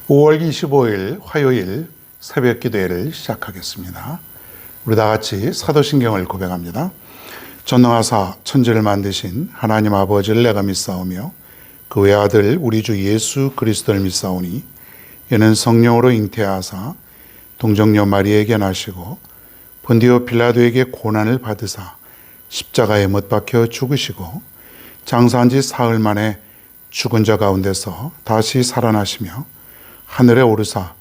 5월 25일 화요일 새벽 기도회를 시작하겠습니다. 우리 다 같이 사도신경을 고백합니다. 전능하사 천지를 만드신 하나님 아버지를 내가 믿사오며 그 외아들 우리 주 예수 그리스도를 믿사오니 이는 성령으로 잉태하사 동정녀 마리에게 나시고 본디오 빌라도에게 고난을 받으사 십자가에 못 박혀 죽으시고 장사한 지 사흘 만에 죽은 자 가운데서 다시 살아나시며 하늘에 오르사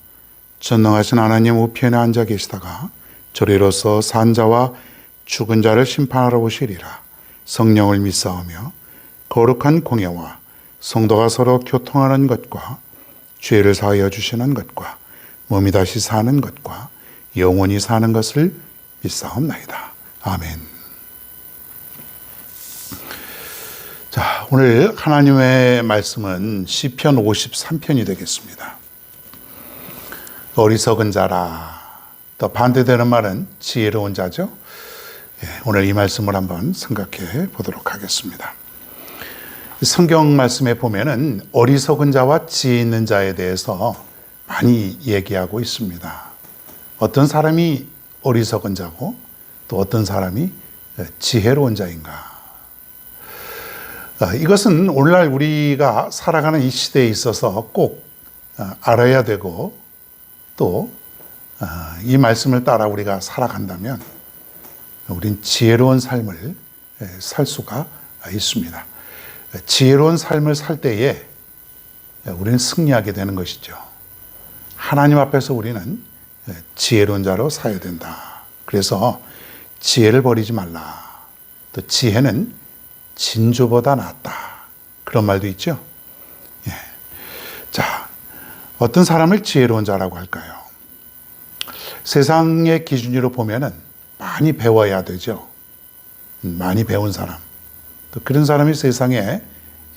전능하신 하나님 우편에 앉아 계시다가 저리로서 산 자와 죽은 자를 심판하러 오시리라. 성령을 믿사오며 거룩한 공예와 성도가 서로 교통하는 것과 죄를 사하여 주시는 것과 몸이 다시 사는 것과 영원히 사는 것을 믿사옵나이다. 아멘. 자, 오늘 하나님의 말씀은 시편 53편이 되겠습니다. 어리석은 자라. 또 반대되는 말은 지혜로운 자죠. 오늘 이 말씀을 한번 생각해 보도록 하겠습니다. 성경 말씀에 보면은 어리석은 자와 지혜 있는 자에 대해서 많이 얘기하고 있습니다. 어떤 사람이 어리석은 자고 또 어떤 사람이 지혜로운 자인가. 이것은 오늘날 우리가 살아가는 이 시대에 있어서 꼭 알아야 되고 또 이 말씀을 따라 우리가 살아간다면 우린 지혜로운 삶을 살 수가 있습니다. 지혜로운 삶을 살 때에 우리는 승리하게 되는 것이죠. 하나님 앞에서 우리는 지혜로운 자로 살아야 된다. 그래서 지혜를 버리지 말라. 또 지혜는 진주보다 낫다. 그런 말도 있죠. 자, 어떤 사람을 지혜로운 자라고 할까요? 세상의 기준으로 보면은 많이 배워야 되죠. 많이 배운 사람. 또 그런 사람이 세상에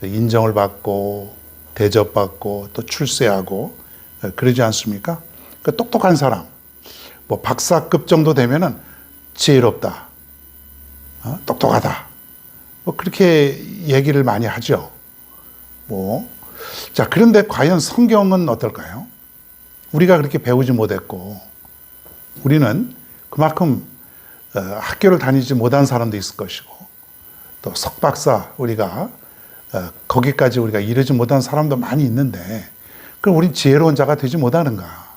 인정을 받고 대접받고 또 출세하고 그러지 않습니까? 그 똑똑한 사람, 뭐 박사급 정도 되면은 지혜롭다, 똑똑하다. 뭐 그렇게 얘기를 많이 하죠. 자, 그런데 과연 성경은 어떨까요? 우리가 그렇게 배우지 못했고, 우리는 그만큼 학교를 다니지 못한 사람도 있을 것이고, 또 석박사 우리가 거기까지 우리가 이르지 못한 사람도 많이 있는데, 그럼 우린 지혜로운 자가 되지 못하는가?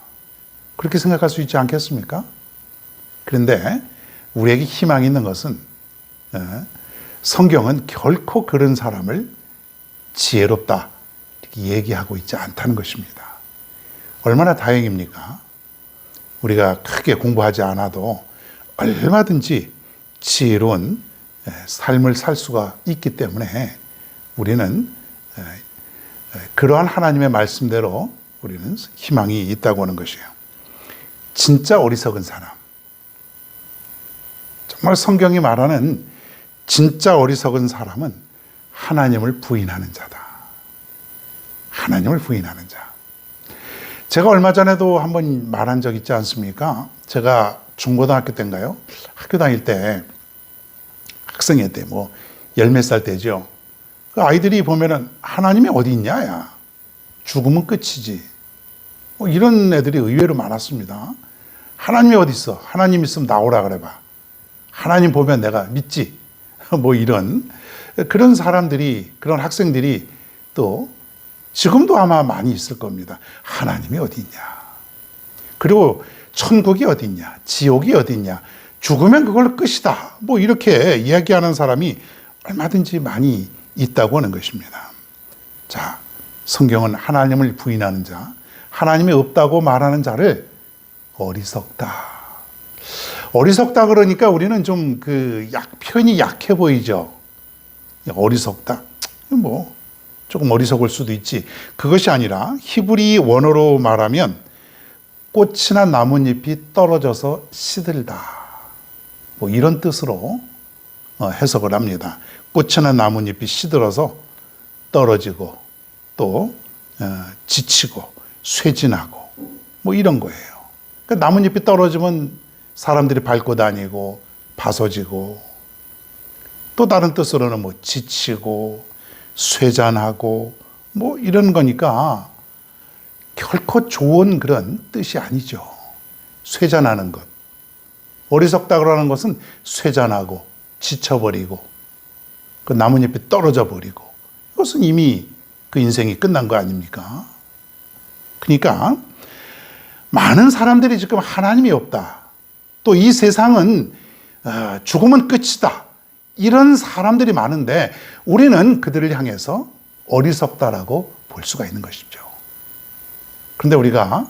그렇게 생각할 수 있지 않겠습니까? 그런데 우리에게 희망이 있는 것은 성경은 결코 그런 사람을 지혜롭다 이렇게 얘기하고 있지 않다는 것입니다. 얼마나 다행입니까? 우리가 크게 공부하지 않아도 얼마든지 지혜로운 삶을 살 수가 있기 때문에 우리는 그러한 하나님의 말씀대로 우리는 희망이 있다고 하는 것이에요. 진짜 어리석은 사람. 정말 성경이 말하는 진짜 어리석은 사람은 하나님을 부인하는 자다. 하나님을 부인하는 자. 제가 얼마 전에도 한번 말한 적 있지 않습니까? 제가 중고등학교 때인가요? 학교 다닐 때, 학생회 때, 열 몇 살 때죠. 그 아이들이 보면은 하나님이 어디 있냐, 야. 죽으면 끝이지. 이런 애들이 의외로 많았습니다. 하나님이 어디 있어? 하나님 있으면 나오라 그래봐. 하나님 보면 내가 믿지. 그런 사람들이, 그런 학생들이 또 지금도 아마 많이 있을 겁니다. 하나님이 어디 있냐. 그리고 천국이 어디 있냐. 지옥이 어디 있냐. 죽으면 그걸로 끝이다. 이렇게 이야기하는 사람이 얼마든지 많이 있다고 하는 것입니다. 자, 성경은 하나님을 부인하는 자, 하나님이 없다고 말하는 자를 어리석다. 어리석다 그러니까 우리는 좀 표현이 약해 보이죠. 어리석다. 조금 어리석을 수도 있지. 그것이 아니라 히브리 원어로 말하면 꽃이나 나뭇잎이 떨어져서 시들다. 이런 뜻으로 해석을 합니다. 꽃이나 나뭇잎이 시들어서 떨어지고 또 지치고 쇠진하고 이런 거예요. 그러니까 나뭇잎이 떨어지면 사람들이 밟고 다니고 파서지고 또 다른 뜻으로는 지치고 쇠잔하고 이런 거니까 결코 좋은 그런 뜻이 아니죠. 쇠잔하는 것. 어리석다라는 것은 쇠잔하고 지쳐버리고 그 나뭇잎이 떨어져 버리고 이것은 이미 그 인생이 끝난 거 아닙니까? 그러니까 많은 사람들이 지금 하나님이 없다. 또 이 세상은 죽으면 끝이다. 이런 사람들이 많은데 우리는 그들을 향해서 어리석다라고 볼 수가 있는 것이죠. 그런데 우리가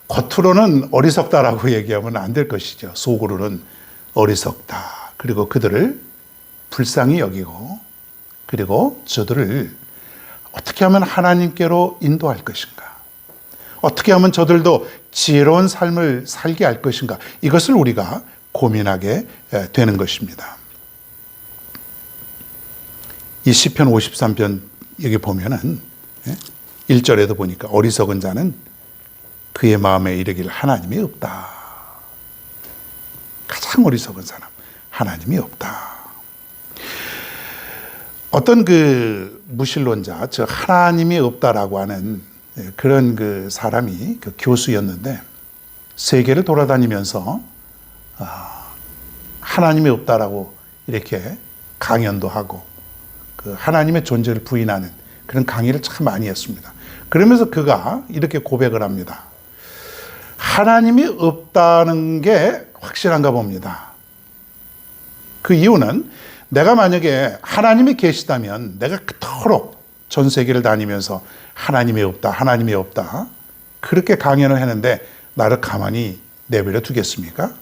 겉으로는 어리석다라고 얘기하면 안 될 것이죠. 속으로는 어리석다. 그리고 그들을 불쌍히 여기고 그리고 저들을 어떻게 하면 하나님께로 인도할 것인가? 어떻게 하면 저들도 지혜로운 삶을 살게 할 것인가? 이것을 우리가 고민하게 되는 것입니다. 이 시편 53편 여기 보면은 1절에도 보니까 어리석은 자는 그의 마음에 이르기를 하나님이 없다. 가장 어리석은 사람, 하나님이 없다. 어떤 그 무신론자, 즉 하나님이 없다라고 하는 그런 그 사람이 그 교수였는데 세계를 돌아다니면서 하나님이 없다라고 이렇게 강연도 하고 그 하나님의 존재를 부인하는 그런 강의를 참 많이 했습니다. 그러면서 그가 이렇게 고백을 합니다. 하나님이 없다는 게 확실한가 봅니다. 그 이유는 내가 만약에 하나님이 계시다면 내가 그토록 전 세계를 다니면서 하나님이 없다, 하나님이 없다 그렇게 강연을 했는데 나를 가만히 내버려 두겠습니까?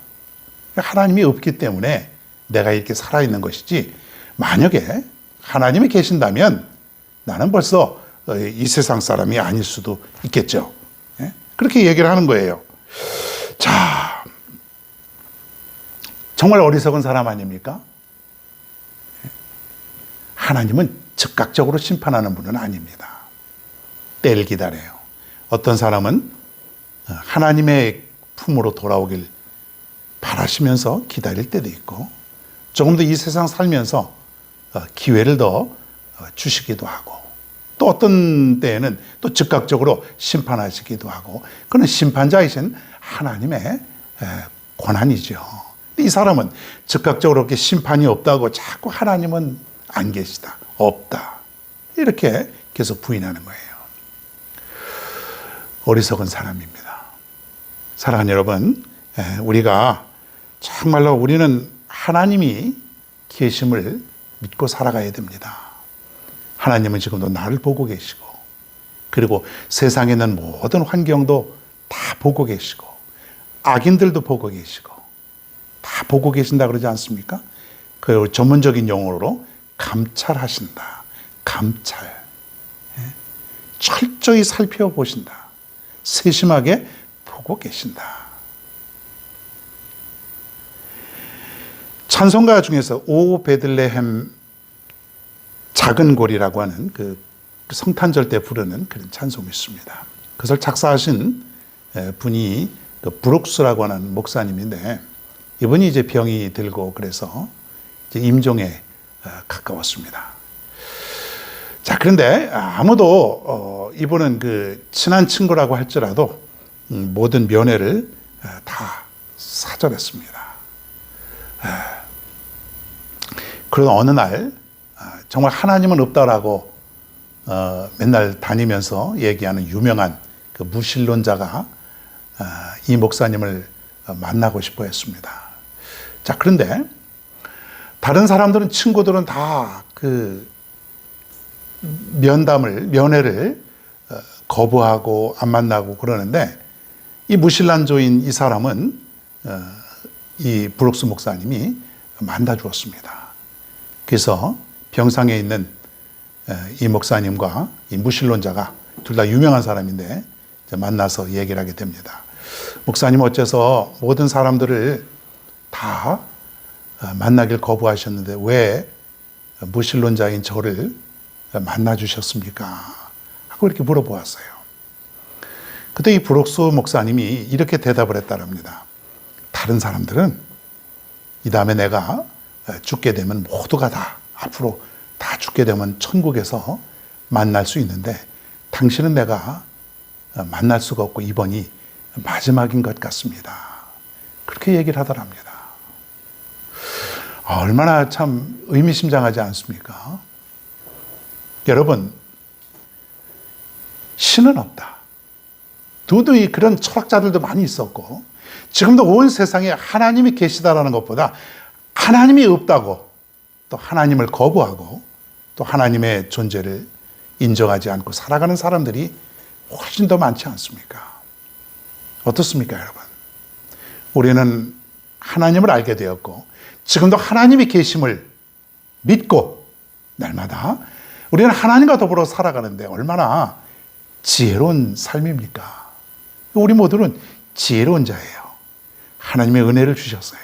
하나님이 없기 때문에 내가 이렇게 살아있는 것이지 만약에 하나님이 계신다면 나는 벌써 이 세상 사람이 아닐 수도 있겠죠. 그렇게 얘기를 하는 거예요. 자, 정말 어리석은 사람 아닙니까? 하나님은 즉각적으로 심판하는 분은 아닙니다. 때를 기다려요. 어떤 사람은 하나님의 품으로 돌아오길 바라시면서 기다릴 때도 있고 조금 더 이 세상 살면서 기회를 더 주시기도 하고 또 어떤 때에는 또 즉각적으로 심판하시기도 하고 그는 심판자이신 하나님의 권한이죠. 이 사람은 즉각적으로 이렇게 심판이 없다고 자꾸 하나님은 안 계시다, 없다 이렇게 계속 부인하는 거예요. 어리석은 사람입니다. 사랑하는 여러분, 우리가 정말로 우리는 하나님이 계심을 믿고 살아가야 됩니다. 하나님은 지금도 나를 보고 계시고 그리고 세상에 있는 모든 환경도 다 보고 계시고 악인들도 보고 계시고 다 보고 계신다 그러지 않습니까? 그 전문적인 용어로 감찰하신다. 감찰. 철저히 살펴보신다. 세심하게 보고 계신다. 찬송가 중에서 오 베들레헴 작은 골이라고 하는 그 성탄절 때 부르는 그런 찬송이 있습니다. 그것을 작사하신 분이 그 브룩스라고 하는 목사님인데 이분이 이제 병이 들고 그래서 이제 임종에 가까웠습니다. 자, 그런데 아무도 이분은 그 친한 친구라고 할지라도 모든 면회를 다 사절했습니다. 그러던 어느 날 정말 하나님은 없다라고 맨날 다니면서 얘기하는 유명한 그 무신론자가 이 목사님을 만나고 싶어 했습니다. 자, 그런데 다른 사람들은 친구들은 다 그 면회를 거부하고 안 만나고 그러는데 이 무신론자인 이 사람은 이 브룩스 목사님이 만나 주었습니다. 그래서 병상에 있는 이 목사님과 이 무신론자가 둘 다 유명한 사람인데 만나서 얘기를 하게 됩니다. 목사님 어째서 모든 사람들을 다 만나길 거부하셨는데 왜 무신론자인 저를 만나 주셨습니까? 하고 이렇게 물어보았어요. 그때 이 브룩스 목사님이 이렇게 대답을 했다랍니다. 다른 사람들은 이 다음에 내가 죽게 되면 모두가 다 앞으로 다 죽게 되면 천국에서 만날 수 있는데 당신은 내가 만날 수가 없고 이번이 마지막인 것 같습니다. 그렇게 얘기를 하더랍니다. 얼마나 참 의미심장하지 않습니까? 여러분, 신은 없다. 도저히 그런 철학자들도 많이 있었고, 지금도 온 세상에 하나님이 계시다라는 것보다 하나님이 없다고, 또 하나님을 거부하고, 또 하나님의 존재를 인정하지 않고 살아가는 사람들이 훨씬 더 많지 않습니까? 어떻습니까, 여러분? 우리는 하나님을 알게 되었고, 지금도 하나님이 계심을 믿고 날마다 우리는 하나님과 더불어 살아가는데 얼마나 지혜로운 삶입니까? 우리 모두는 지혜로운 자예요. 하나님의 은혜를 주셨어요.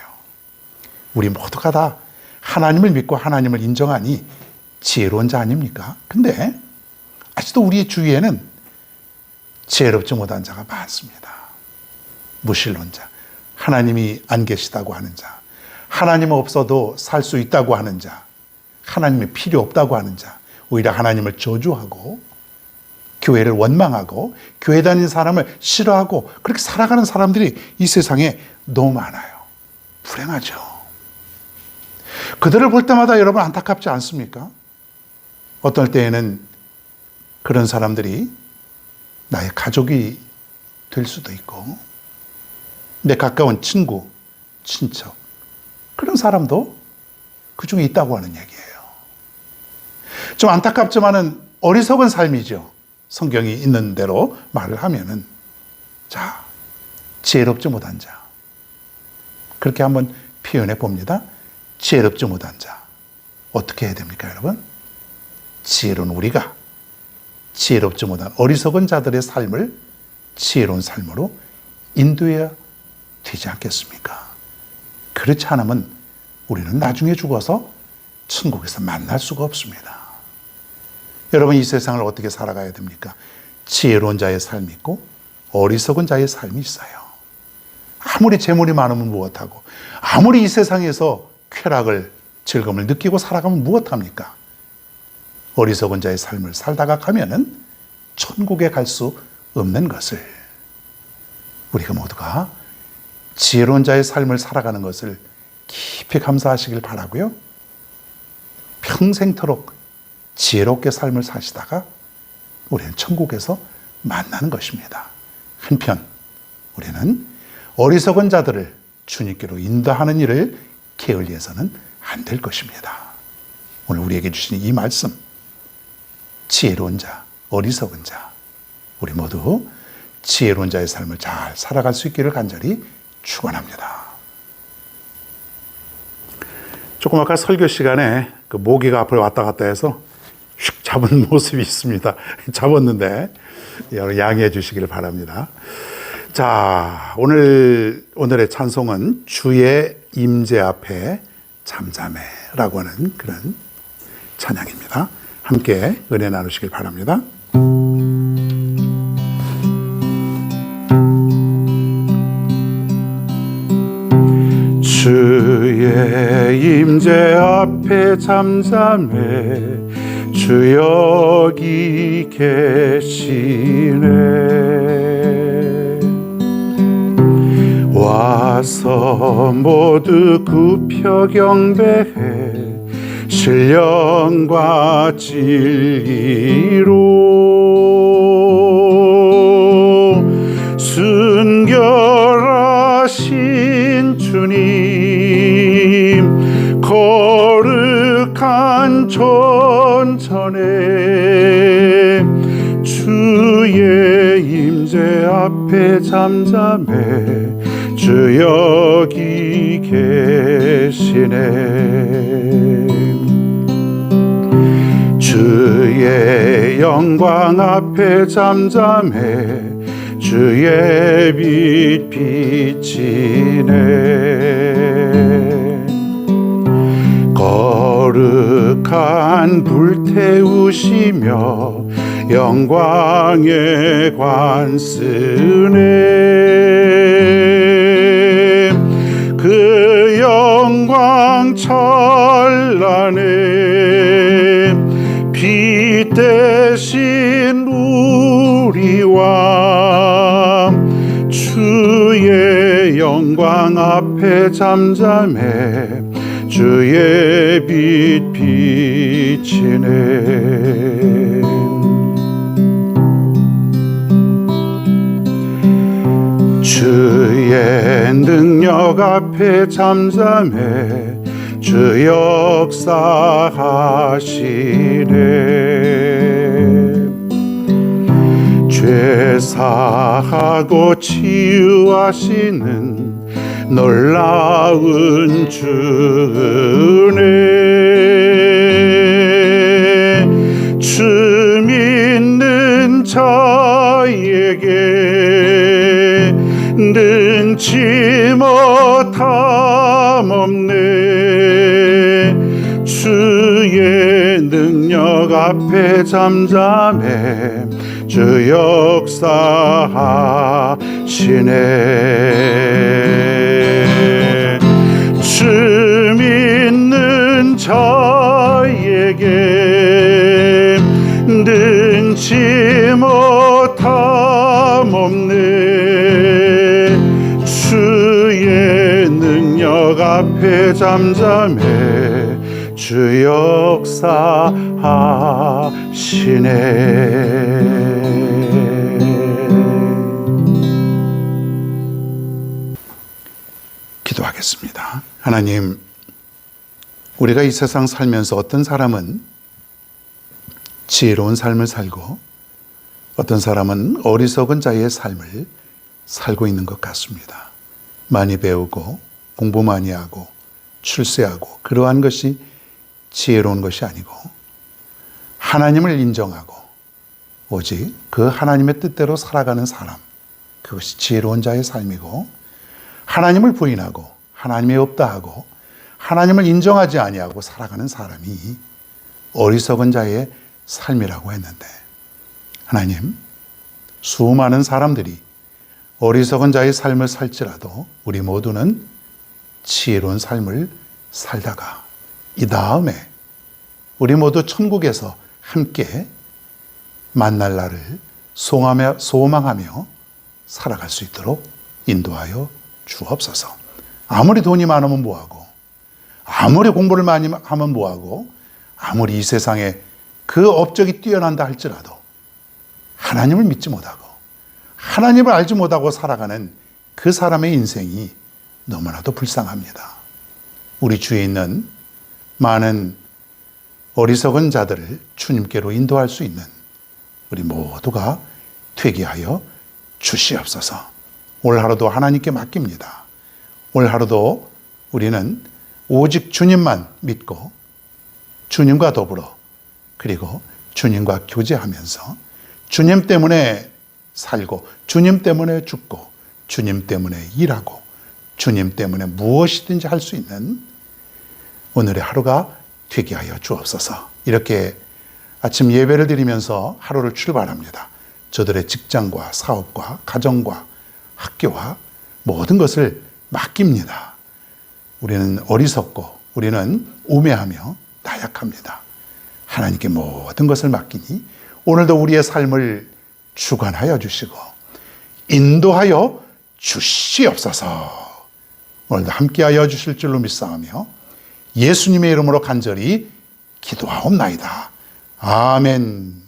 우리 모두가 다 하나님을 믿고 하나님을 인정하니 지혜로운 자 아닙니까? 근데 아직도 우리 주위에는 지혜롭지 못한 자가 많습니다. 무신론자, 하나님이 안 계시다고 하는 자, 하나님 없어도 살 수 있다고 하는 자, 하나님이 필요 없다고 하는 자, 오히려 하나님을 저주하고 교회를 원망하고 교회 다니는 사람을 싫어하고 그렇게 살아가는 사람들이 이 세상에 너무 많아요. 불행하죠. 그들을 볼 때마다 여러분 안타깝지 않습니까? 어떨 때에는 그런 사람들이 나의 가족이 될 수도 있고 내 가까운 친구, 친척, 그런 사람도 그 중에 있다고 하는 얘기예요. 좀 안타깝지만은 어리석은 삶이죠. 성경이 있는 대로 말을 하면은. 자, 지혜롭지 못한 자. 그렇게 한번 표현해 봅니다. 지혜롭지 못한 자. 어떻게 해야 됩니까, 여러분? 지혜로운 우리가 지혜롭지 못한 어리석은 자들의 삶을 지혜로운 삶으로 인도해야 되지 않겠습니까? 그렇지 않으면 우리는 나중에 죽어서 천국에서 만날 수가 없습니다. 여러분, 이 세상을 어떻게 살아가야 됩니까? 지혜로운 자의 삶이 있고 어리석은 자의 삶이 있어요. 아무리 재물이 많으면 무엇하고, 아무리 이 세상에서 쾌락을, 즐거움을 느끼고 살아가면 무엇합니까? 어리석은 자의 삶을 살다가 가면은 천국에 갈 수 없는 것을, 우리가 모두가 지혜로운 자의 삶을 살아가는 것을 깊이 감사하시길 바라고요. 평생토록 지혜롭게 삶을 사시다가 우리는 천국에서 만나는 것입니다. 한편 우리는 어리석은 자들을 주님께로 인도하는 일을 게을리해서는 안 될 것입니다. 오늘 우리에게 주신 이 말씀, 지혜로운 자, 어리석은 자, 우리 모두 지혜로운 자의 삶을 잘 살아갈 수 있기를 간절히 축원합니다. 조금 아까 설교 시간에 그 모기가 앞을 왔다 갔다 해서 휙 잡은 모습이 있습니다. 잡았는데 양해해 주시길 바랍니다. 자, 오늘의 찬송은 주의 임재 앞에 잠잠해라고 하는 그런 찬양입니다. 함께 은혜 나누시길 바랍니다. 주의 임재 앞에 잠잠해 주 여기 계시네. 와서 모두 굽혀 경배해 신령과 진리로 순결하신 주님 거룩한 전천에 주의 임재 앞에 잠잠해 주 여기 계시네. 주의 영광 앞에 잠잠해 주의 빛 비치네. 거룩한 불태우시며 영광의 관 쓰네. 그 영광 찬란해 빛 대신 우리와 영광 앞에 잠잠해 주의 빛 비치네. 주의 능력 앞에 잠잠해 주 역사하시네. 죄 사하고 치유하시는 놀라운 주 은혜. 주 믿는 자에게 능치 못함 없네. 주의 능력 앞에 잠잠해 주 역사하시네. 주 믿는 자에게 능치 못함 없네. 주의 능력 앞에 잠잠해 주 역사하시네. 기도하겠습니다. 하나님, 우리가 이 세상 살면서 어떤 사람은 지혜로운 삶을 살고 어떤 사람은 어리석은 자의 삶을 살고 있는 것 같습니다. 많이 배우고 공부 많이 하고 출세하고 그러한 것이 지혜로운 것이 아니고 하나님을 인정하고 오직 그 하나님의 뜻대로 살아가는 사람, 그것이 지혜로운 자의 삶이고, 하나님을 부인하고 하나님이 없다 하고 하나님을 인정하지 아니하고 살아가는 사람이 어리석은 자의 삶이라고 했는데, 하나님, 수많은 사람들이 어리석은 자의 삶을 살지라도 우리 모두는 지혜로운 삶을 살다가 이 다음에 우리 모두 천국에서 함께 만날 날을 소망하며 살아갈 수 있도록 인도하여 주옵소서. 아무리 돈이 많으면 뭐하고, 아무리 공부를 많이 하면 뭐하고, 아무리 이 세상에 그 업적이 뛰어난다 할지라도 하나님을 믿지 못하고 하나님을 알지 못하고 살아가는 그 사람의 인생이 너무나도 불쌍합니다. 우리 주위에 있는 많은 어리석은 자들을 주님께로 인도할 수 있는 우리 모두가 되게 하여 주시옵소서. 올 하루도 하나님께 맡깁니다. 올 하루도 우리는 오직 주님만 믿고 주님과 더불어 그리고 주님과 교제하면서 주님 때문에 살고 주님 때문에 죽고 주님 때문에 일하고 주님 때문에 무엇이든지 할 수 있는 오늘의 하루가 되게 하여 주옵소서. 이렇게 아침 예배를 드리면서 하루를 출발합니다. 저들의 직장과 사업과 가정과 학교와 모든 것을 맡깁니다. 우리는 어리석고 우리는 우매하며 나약합니다. 하나님께 모든 것을 맡기니 오늘도 우리의 삶을 주관하여 주시고 인도하여 주시옵소서. 오늘도 함께하여 주실 줄로 믿사오며 예수님의 이름으로 간절히 기도하옵나이다. 아멘.